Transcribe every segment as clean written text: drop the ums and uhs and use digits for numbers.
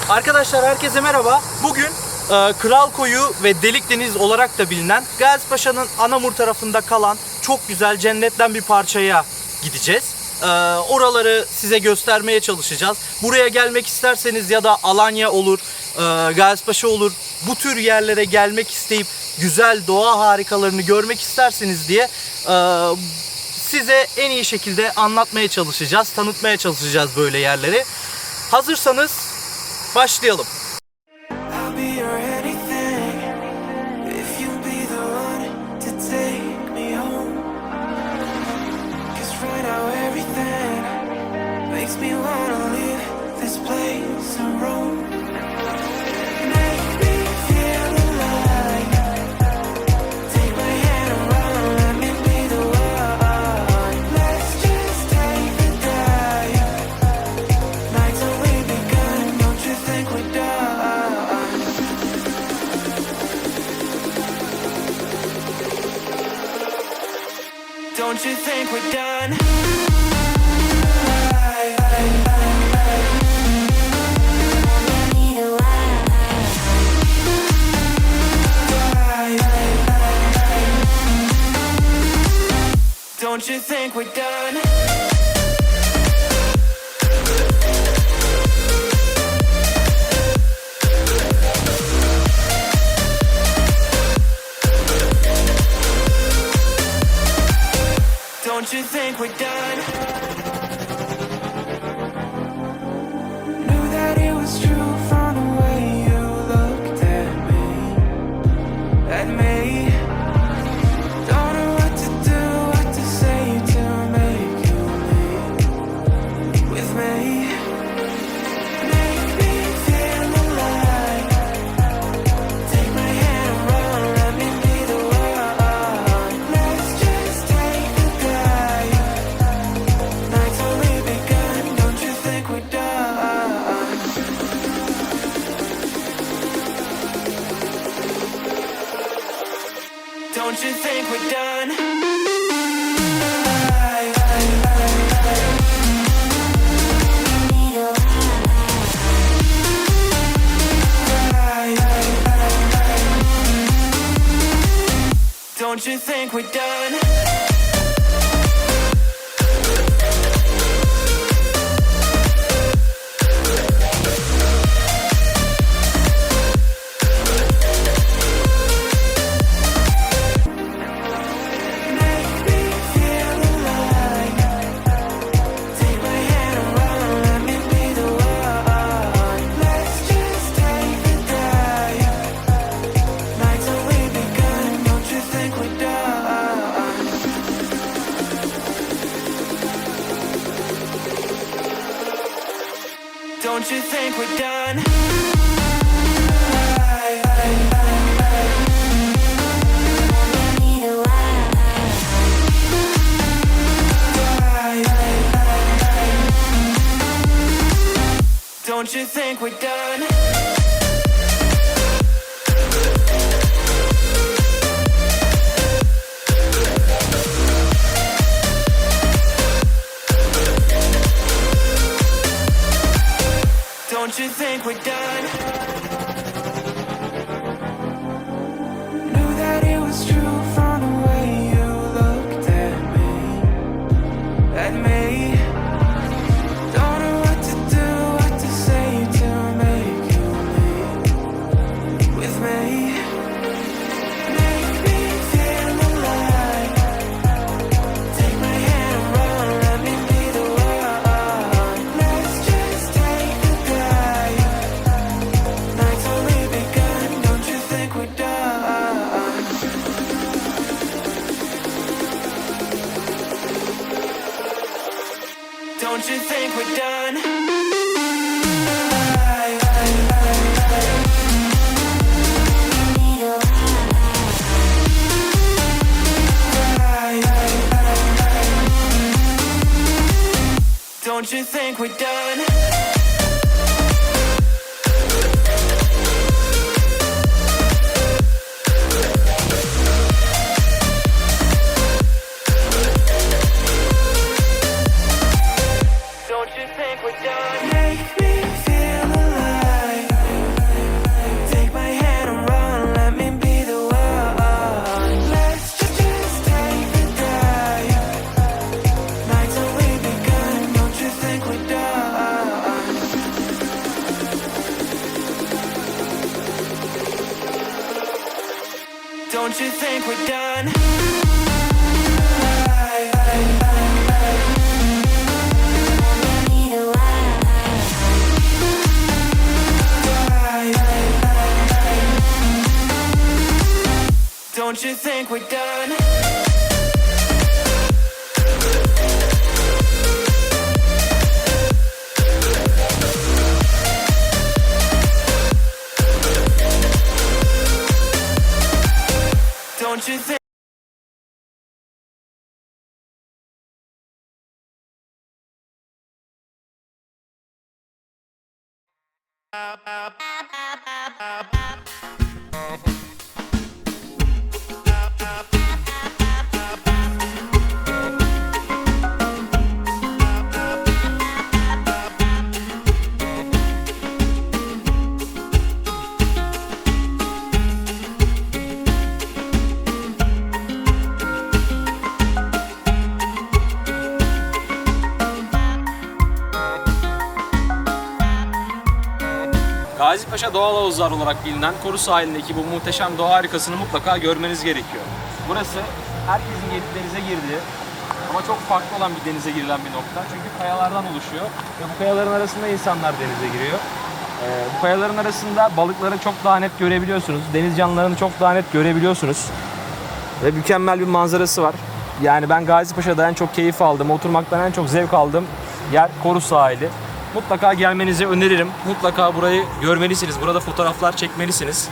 Arkadaşlar herkese merhaba. Bugün Kral Koyu ve Delik Deniz olarak da bilinen Gazipaşa'nın Anamur tarafında kalan çok güzel cennetten bir parçaya gideceğiz. Oraları size göstermeye çalışacağız. Buraya gelmek isterseniz ya da Alanya olur, Gazipaşa olur, bu tür yerlere gelmek isteyip güzel doğa harikalarını görmek isterseniz diye size en iyi şekilde anlatmaya çalışacağız, tanıtmaya çalışacağız böyle yerleri. Hazırsanız başlayalım. Don't you think we're done? Don't you think we're done? Don't you think we're done? Knew that it was true from the way you looked at me. Don't know what to do, what to say to make you leave with me. Make me feel alive. Take my hand and run, let me be the one. Let's just take the dive. Night's only begun, don't you think we're done? Don't you think we're done? Don't you think we're done? Make me feel alive. Take my hand and run, let me be the one. Let's just take the dive. Night's only begun, don't you think we're done? Don't you think we're done? Don't you think we're done? Don't you think we're done? Knew that it was true from the way you looked at me. Don't know what to do, what to say to make you leave with me. Make me feel alive. Take my hand and run, let me be the one. Let's just take the dive. Night's only begun, don't you think we're done? Don't you think we're done? Don't you think we're done? Don't you think we're done? Make me feel alive. Don't you think we're done? Don't you think we're done? Don't you think? Gazipaşa Doğal Havuzlar olarak bilinen Koru sahilindeki bu muhteşem doğa harikasını mutlaka görmeniz gerekiyor. Burası herkesin gelip denize girdiği ama çok farklı olan bir denize girilen bir nokta. Çünkü kayalardan oluşuyor ve bu kayaların arasında insanlar denize giriyor. Bu kayaların arasında balıkları çok daha net görebiliyorsunuz. Deniz canlılarını çok daha net görebiliyorsunuz. Ve mükemmel bir manzarası var. Yani ben Gazipaşa'da en çok keyif aldım, oturmaktan en çok zevk aldığım yer Koru sahili. Mutlaka gelmenizi öneririm. Mutlaka burayı görmelisiniz. Burada fotoğraflar çekmelisiniz.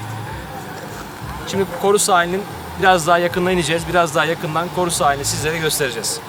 Şimdi Koru sahilinin biraz daha yakından ineceğiz. Biraz daha yakından Koru sahilini sizlere göstereceğiz.